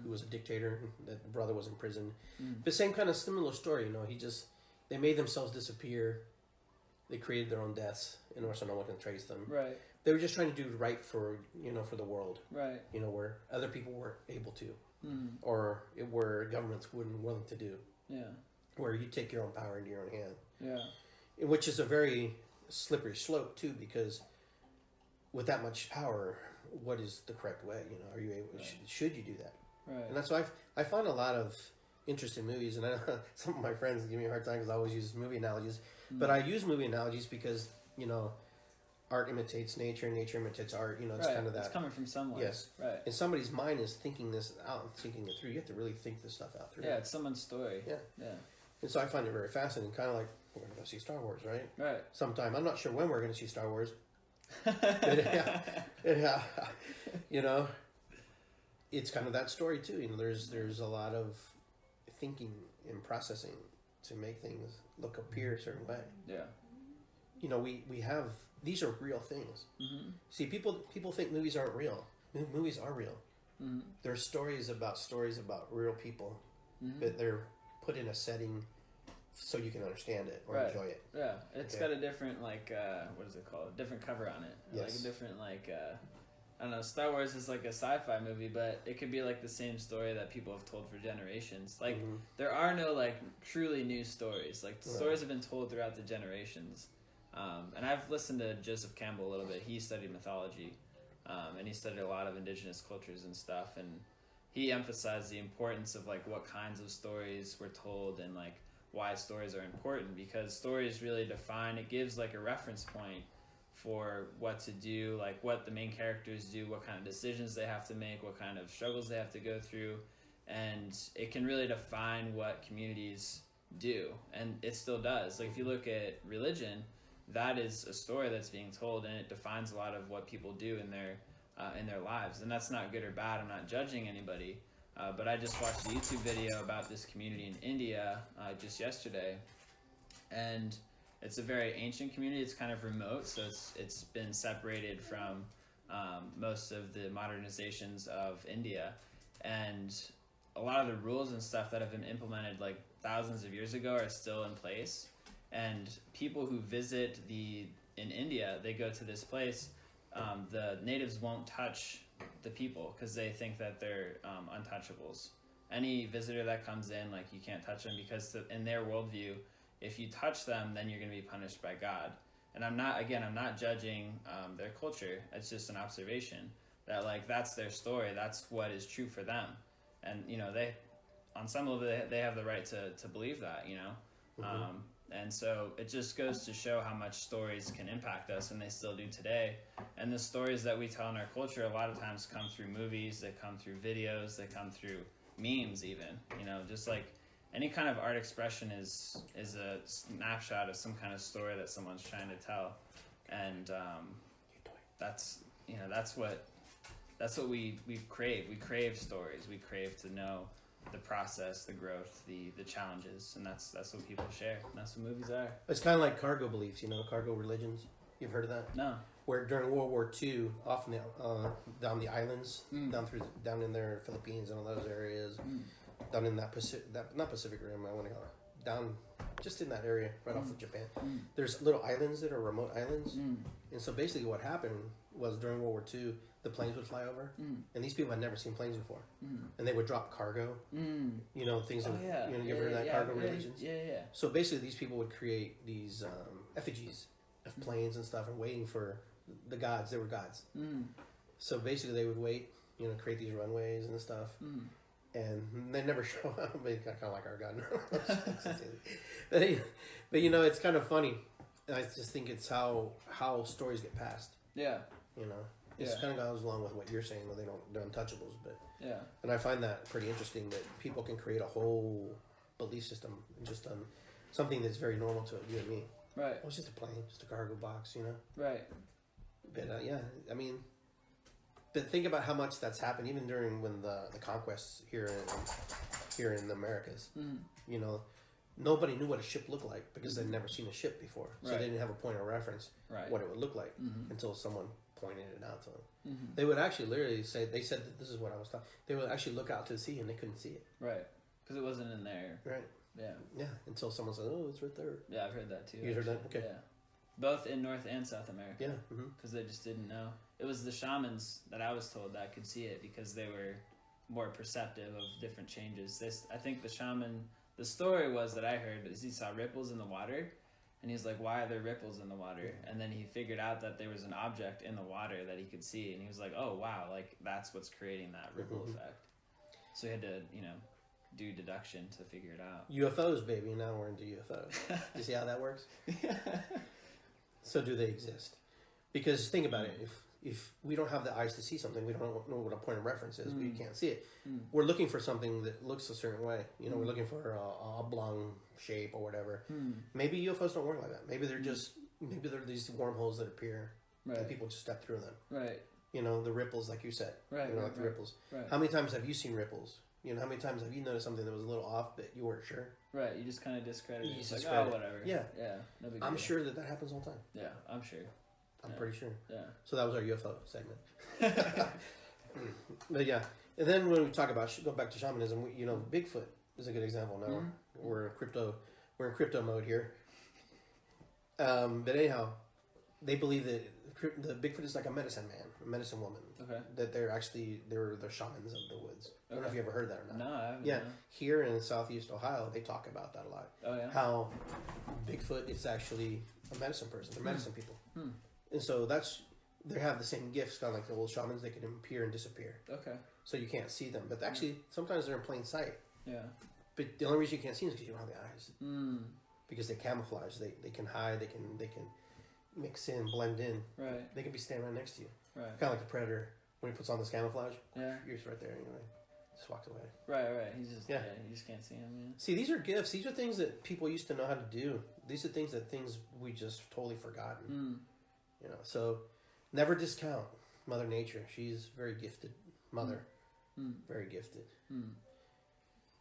who was a dictator. That the brother was in prison. The same kind of similar story. They made themselves disappear. They created their own deaths in order so no one can trace them. Right. They were just trying to do right for the world. Right. Where other people weren't able to, or where governments weren't willing to do. Yeah. Where you take your own power into your own hand. Yeah. Which is a very slippery slope too, because with that much power, what is the correct way? Are you able? Right. Should you do that? Right. And that's why I find a lot of interest in movies, and I know some of my friends give me a hard time because I always use movie analogies. But I use movie analogies because art imitates nature, nature imitates art. It's kind of that. It's coming from somewhere. Yes. Right. And somebody's mind is thinking this out and thinking it through. You have to really think this stuff out through. Yeah, it's someone's story. Yeah. Yeah. And so I find it very fascinating. Kind of like we're going to go see Star Wars, right? Right. Sometime. I'm not sure when we're going to see Star Wars. It's kind of that story too. There's a lot of thinking and processing to make things appear a certain way. Yeah. We have, these are real things. See, people think movies aren't real. Movies are real. They're stories about real people, but they're put in a setting so you can understand it or enjoy it. Yeah, it's got a different what is it called? A different cover on it. Yes. Like a different I don't know. Star Wars is like a sci-fi movie, but it could be like the same story that people have told for generations. Like there are no truly new stories. Like the stories have been told throughout the generations. And I've listened to Joseph Campbell a little bit. He studied mythology, and he studied a lot of indigenous cultures and stuff. And he emphasized the importance of what kinds of stories were told and why stories are important, because stories really define, it gives a reference point for what to do, what the main characters do, what kind of decisions they have to make, what kind of struggles they have to go through, and it can really define what communities do, and it still does. If you look at religion, that is a story that's being told, and it defines a lot of what people do in their lives, and that's not good or bad. I'm not judging anybody. But I just watched a YouTube video about this community in India just yesterday, and it's a very ancient community. It's kind of remote, so it's been separated from most of the modernizations of India, and a lot of the rules and stuff that have been implemented thousands of years ago are still in place. And people who visit in India, they go to this place. The natives won't touch the people because they think that they're untouchables. any visitor that comes in, like, you can't touch them because in their worldview, if you touch them, then you're going to be punished by God. And I'm not judging their culture. It's just an observation that, like, that's their story. That's what is true for them. And, you know, they, on some level, they have the right to believe that, you know. Mm-hmm. And so it just goes to show how much stories can impact us, and they still do today. And the stories that we tell in our culture a lot of times come through movies, they come through videos, they come through memes even. You know, just like any kind of art expression is a snapshot of some kind of story that someone's trying to tell. And that's what we crave. We crave stories. We crave to know the process, the growth, the challenges, and that's what people share. And that's what movies are. It's kind of like cargo beliefs, you know, cargo religions. You've heard of that? No. Where during World War II, often down the islands, down in their Philippines and all those areas, down in that not Pacific Rim, I want to go down just in that area right off of Japan. There's little islands that are remote islands, and so basically what happened was during World War II, the planes would fly over, and these people had never seen planes before, and they would drop cargo, you know, things that you ever heard of that cargo religions? Yeah. So basically, these people would create these effigies of planes and stuff, and waiting for the gods. They were gods. So basically, they would wait, you know, create these runways and stuff, and they never show up. But kind of like our god. but you know, it's kind of funny. I just think it's how stories get passed. Yeah. You know. It kind of goes along with what you're saying, where they're untouchables, but and I find that pretty interesting that people can create a whole belief system just on something that's very normal to you and me. Right. Oh, it's just a plane, just a cargo box, you know. Right. But I mean, but think about how much that's happened even during when the conquests here in the Americas. You know, nobody knew what a ship looked like because they'd never seen a ship before, so they didn't have a point of reference what it would look like until someone pointed it out to them. They would actually literally say, they said that this is what I was talking. They would actually look out to the sea and they couldn't see it. Right. Because it wasn't in there. Right. Yeah. Yeah. Until someone said, "Oh, it's right there." Yeah, I've heard that too. You heard that? Okay. Yeah. Both in North and South America. Yeah. Because they just didn't know. It was the shamans that I was told that could see it because they were more perceptive of different changes. I think the shaman, the story was that I heard is he saw ripples in the water. And he's like, why are there ripples in the water? And then he figured out that there was an object in the water that he could see. And he was like, oh, wow, like that's what's creating that ripple effect. So he had to, you know, do deduction to figure it out. UFOs, baby. Now we're into UFOs. You see how that works? So do they exist? Because think about it. If we don't have the eyes to see something, we don't know what a point of reference is. We can't see it. We're looking for something that looks a certain way. You know, we're looking for a oblong shape or whatever. Maybe UFOs don't work like that. Maybe they're they're these wormholes that appear and people just step through them. Right. You know, the ripples, like you said. Right. You know, like the ripples. Right. How many times have you seen ripples? You know, how many times have you noticed something that was a little off but you weren't sure? Right. You just kind of discredit it. Just like, discredit oh, whatever. Yeah. Yeah. No big I'm deal. sure that happens all the time. Yeah, I'm sure. I'm pretty sure. Yeah. So that was our UFO segment. But yeah, and then when we talk about go back to shamanism, you know, Bigfoot is a good example. Now we're in crypto mode here. But anyhow, they believe that the Bigfoot is like a medicine man, a medicine woman. Okay. That they're the shamans of the woods. I don't know if you ever heard that or not. No, I haven't. Yeah, here in Southeast Ohio, they talk about that a lot. Oh yeah. How Bigfoot is actually a medicine person. They're medicine people. And so they have the same gifts, kind of like the old shamans. They can appear and disappear. Okay. So you can't see them, but actually sometimes they're in plain sight. Yeah. But the only reason you can't see them is because you don't have the eyes. Because they camouflage. They can hide. They can mix in, blend in. Right. They can be standing right next to you. Right. Kind of like the predator when he puts on this camouflage. Yeah. You're just right there anyway. Just walks away. Right. He's just you just can't see him. Yeah. See, these are gifts. These are things that people used to know how to do. These are things we just totally forgotten. You know, so never discount Mother Nature. She's very gifted mother. Very gifted.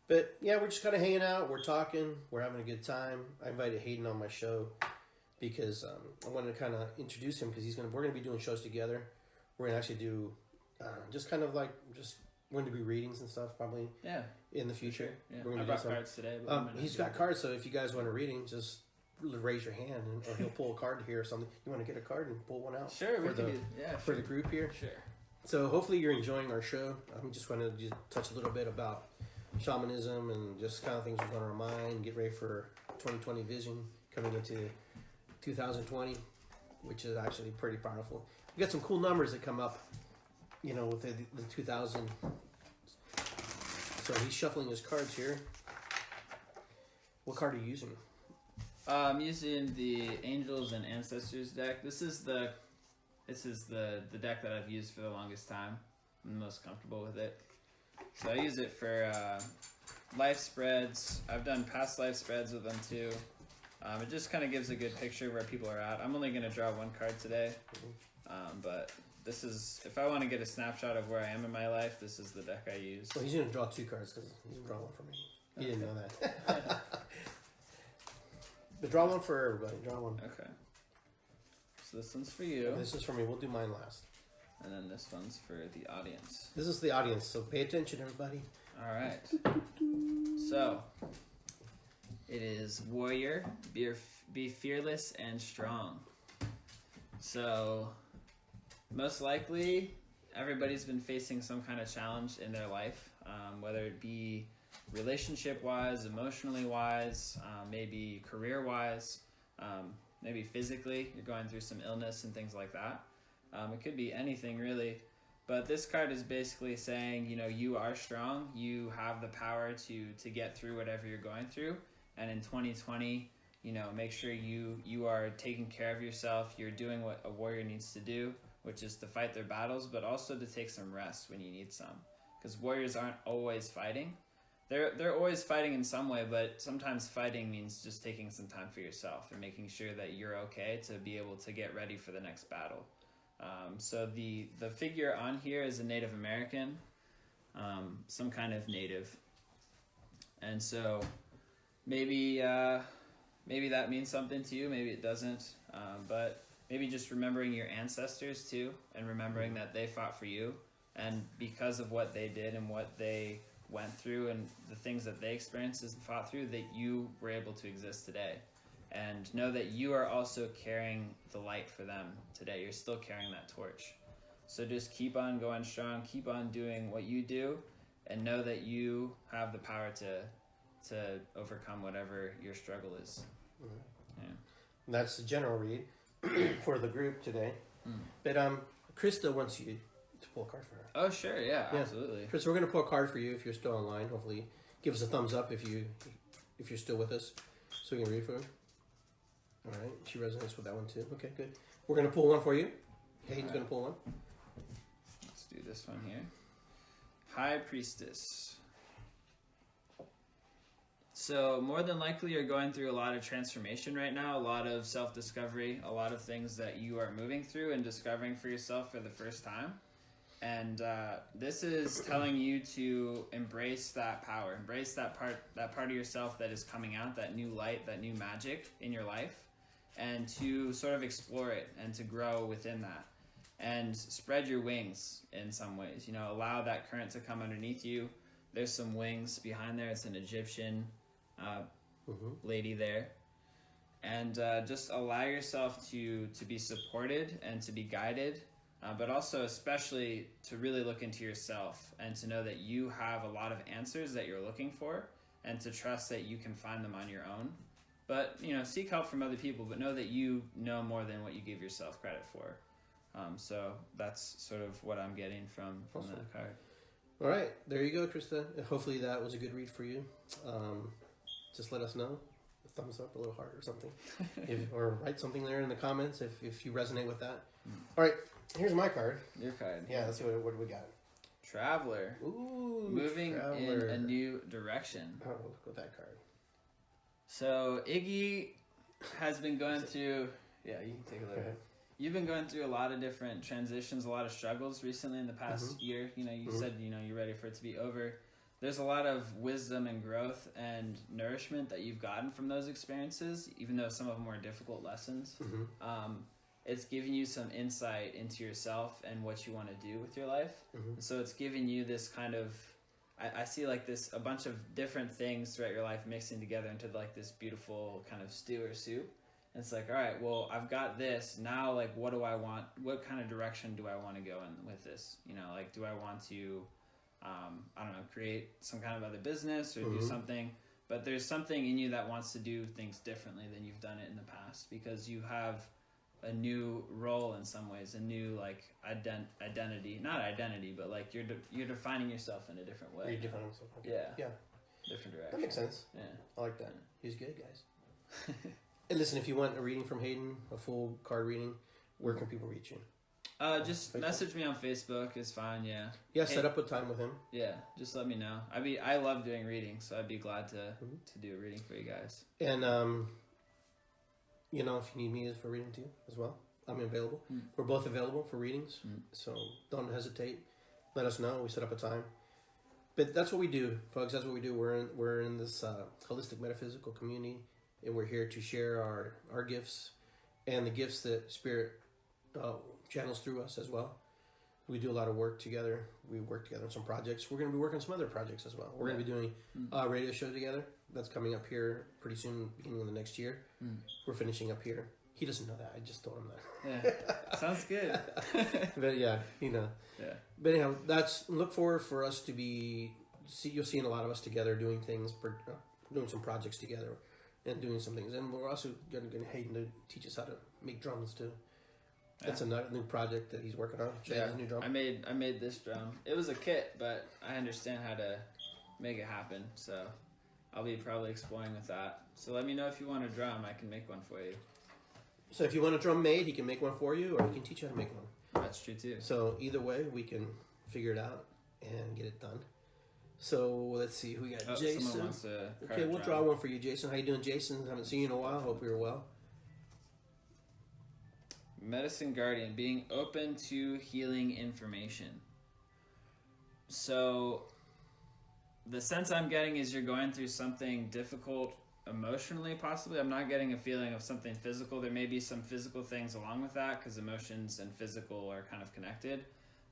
But yeah, we're just kind of hanging out. We're talking. We're having a good time. I invited Hayden on my show because I wanted to kind of introduce him because we're gonna be doing shows together. We're gonna actually do just kind of like we're going to be readings and stuff probably. Yeah. In the future. Sure. Yeah. We're I brought cards today. But he's got cards, so if you guys want a reading, just raise your hand or he'll pull a card here or something. You want to get a card and pull one out? Sure, for the group here. Sure. So hopefully you're enjoying our show. I just wanted to touch a little bit about shamanism and just kind of things on our mind. Get ready for 2020 vision coming into 2020, which is actually pretty powerful. We got some cool numbers that come up, with the 2000. So he's shuffling his cards here. What card are you using? I'm using the Angels and Ancestors deck. This is the deck that I've used for the longest time. I'm the most comfortable with it. So I use it for life spreads. I've done past life spreads with them too. It just kind of gives a good picture where people are at. I'm only going to draw one card today, but this is, if I want to get a snapshot of where I am in my life, this is the deck I use. Well, he's going to draw two cards because he's going to draw one for me. You didn't know that. But draw one for everybody. Draw one. Okay. So this one's for you. This is for me. We'll do mine last. And then this one's for the audience. This is the audience, so pay attention, everybody. All right. So, it is warrior, be fearless and strong. So, most likely, everybody's been facing some kind of challenge in their life, whether it be relationship-wise, emotionally-wise, maybe career-wise, maybe physically, you're going through some illness and things like that. It could be anything really, but this card is basically saying, you are strong, you have the power to get through whatever you're going through, and in 2020, make sure you are taking care of yourself, you're doing what a warrior needs to do, which is to fight their battles, but also to take some rest when you need some, because warriors aren't always fighting. They're always fighting in some way, but sometimes fighting means just taking some time for yourself and making sure that you're okay to be able to get ready for the next battle. So the figure on here is a Native American, some kind of native. And so maybe that means something to you, maybe it doesn't, but maybe just remembering your ancestors too, and remembering that they fought for you, and because of what they did and what they went through and the things that they experienced and fought through, that you were able to exist today. And know that you are also carrying the light for them today. You're still carrying that torch. So just keep on going strong, keep on doing what you do, and know that you have the power to overcome whatever your struggle is. Mm-hmm. Yeah. That's the general read for the group today. But Krista wants you to pull a card for her. Oh, sure, yeah. Absolutely. Krista, we're going to pull a card for you if you're still online. Hopefully, give us a thumbs up if you're still with us, so we can read for her. All right, she resonates with that one too. Okay, good. We're going to pull one for you. Hayden's going to pull one. Let's do this one here. High Priestess. So more than likely you're going through a lot of transformation right now, a lot of self-discovery, a lot of things that you are moving through and discovering for yourself for the first time. And this is telling you to embrace that power, embrace that part of yourself that is coming out, that new light, that new magic in your life, and to sort of explore it and to grow within that and spread your wings in some ways. Allow that current to come underneath you. There's some wings behind there. It's an Egyptian lady there. And just allow yourself to be supported and to be guided. But also especially to really look into yourself and to know that you have a lot of answers that you're looking for, and to trust that you can find them on your own. But, seek help from other people, but know that you know more than what you give yourself credit for. So that's sort of what I'm getting from awesome. That card. All right, there you go, Krista. Hopefully that was a good read for you. Just let us know. A thumbs up, a little heart or something. Or write something there in the comments if you resonate with that. All right. Here's my card. Your card. Yeah, let's see what we got. Traveler. Ooh, moving Traveler. in a new direction. Oh, look at that card. So Iggy has been going through. Yeah, you can take a look. You've been going through a lot of different transitions, a lot of struggles recently in the past year. You said you're ready for it to be over. There's a lot of wisdom and growth and nourishment that you've gotten from those experiences, even though some of them were difficult lessons. It's giving you some insight into yourself and what you want to do with your life. So it's giving you this kind of, I see like this, a bunch of different things throughout your life mixing together into like this beautiful kind of stew or soup. And it's like, all right, well, I've got this. Now, like, what do I want? What kind of direction do I want to go in with this? Like, do I want to I don't know, create some kind of other business or do something. But there's something in you that wants to do things differently than you've done it in the past, because you have a new role in some ways, a new like identity, not identity, but like you're defining yourself in a different way. You're defining yourself. Okay. Yeah. Different direction. That makes sense. Yeah. I like that. He's good, guys. And listen, if you want a reading from Hayden, a full card reading, where can people reach you? Just Facebook? message me on Facebook is fine. Yeah. Yeah, set up a time with him. Yeah, just let me know. I love doing readings, so I'd be glad to do a reading for you guys. And you know, if you need me for reading too, as well, I'm available. We're both available for readings, so don't hesitate. Let us know. We set up a time. But that's what we do, folks. That's what we do. We're in this holistic metaphysical community, and we're here to share our gifts and the gifts that Spirit channels through us as well. We do a lot of work together. We work together on some projects. We're going to be working on some other projects as well. We're going to be doing a radio show together. That's coming up here pretty soon, beginning of the next year. We're finishing up here. He doesn't know that. I just told him that. Yeah, sounds good. But yeah, you know. Yeah. But anyhow, look forward for us to be. You'll see a lot of us together doing things, doing some projects together, and doing some things. And we're also going to Hayden to teach us how to make drums too. That's another new project that he's working on. His new drum. I made this drum. It was a kit, but I understand how to make it happen. So I'll be probably exploring with that. So let me know if you want a drum. I can make one for you. So if you want a drum made, he can make one for you, or he can teach you how to make one. That's true too. So either way, we can figure it out and get it done. So let's see who we got. Jason. Someone wants to okay, we'll draw one for you, Jason. How you doing, Jason? Haven't seen you in a while. Hope you're well. Medicine Guardian, being open to healing information. So the sense I'm getting is you're going through something difficult emotionally, possibly. I'm not getting a feeling of something physical. There may be some physical things along with that, because emotions and physical are kind of connected.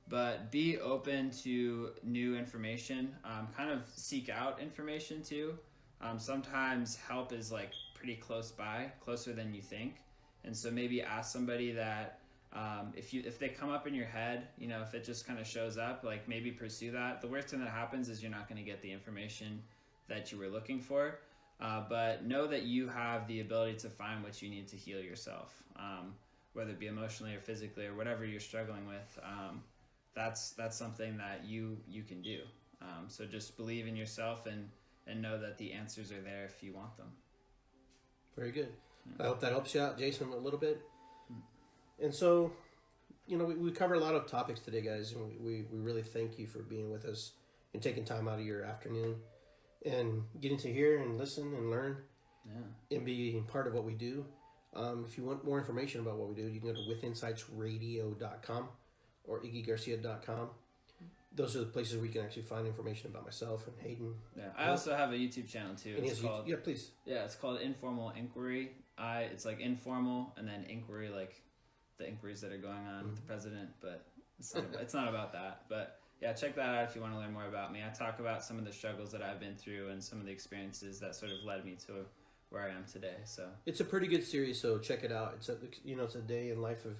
But be open to new information. Kind of seek out information too. Sometimes help is like pretty close by, closer than you think. And so maybe ask somebody that if they come up in your head, you know, if it just kind of shows up, like maybe pursue that. The worst thing that happens is you're not going to get the information that you were looking for. But know that you have the ability to find what you need to heal yourself, whether it be emotionally or physically or whatever you're struggling with. That's something that you can do. So just believe in yourself and know that the answers are there if you want them. Very good. I hope that helps you out, Jason, a little bit. And so, you know, we cover a lot of topics today, guys, and we really thank you for being with us and taking time out of your afternoon and getting to hear and listen and learn and be part of what we do. If you want more information about what we do, you can go to withinsightsradio.com or iggygarcia.com. Those are the places where you can actually find information about myself and Hayden. Yeah, I also have a YouTube channel too. It's called, please. Yeah, it's called Informal Inquiry. It's like informal and then inquiry, like the inquiries that are going on with the president, but it's not about that. But yeah, check that out if you want to learn more about me. I talk about some of the struggles that I've been through and some of the experiences that sort of led me to where I am today. So it's a pretty good series, so check it out. It's a day in life of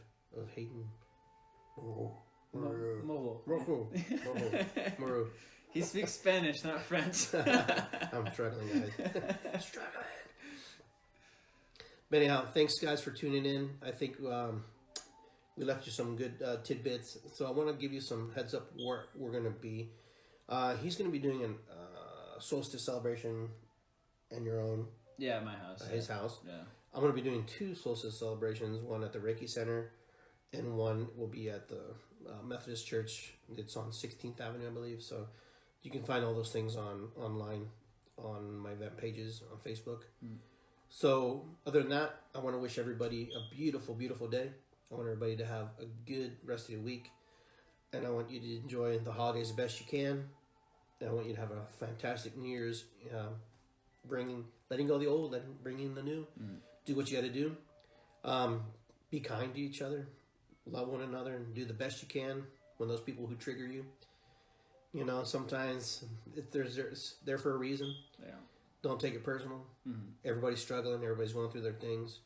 Hayden. Moreau. He speaks Spanish, not French. I'm struggling, guys. Struggling. But anyhow, thanks, guys, for tuning in. I think we left you some good tidbits. So I want to give you some heads up where we're going to be. He's going to be doing a solstice celebration in your own. Yeah, my house. His house. Yeah. I'm going to be doing 2 solstice celebrations, one at the Reiki Center, and one will be at the Methodist Church. It's on 16th Avenue, I believe. So you can find all those things online on my event pages on Facebook. So other than that, I want to wish everybody a beautiful, beautiful day. I want everybody to have a good rest of the week. And I want you to enjoy the holidays the best you can. And I want you to have a fantastic New Year's. Letting go of the old, bringing in the new. Do what you got to do. Be kind to each other. Love one another and do the best you can when those people who trigger you. You know, sometimes there's there for a reason. Yeah. Don't take it personal. Everybody's struggling. Everybody's going through their things.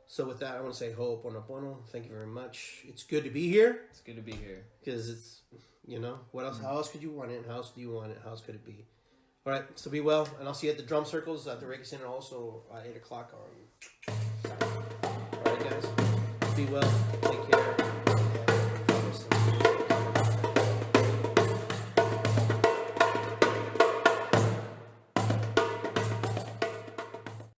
So with that, I want to say ho'oponopono. Thank you very much. It's good to be here. It's good to be here. Because it's, what else? How else could you want it? And how else do you want it? How else could it be? All right, so be well. And I'll see you at the drum circles at the Reiki Center also at 8 o'clock on Saturday. All right, guys. Be well. Take care.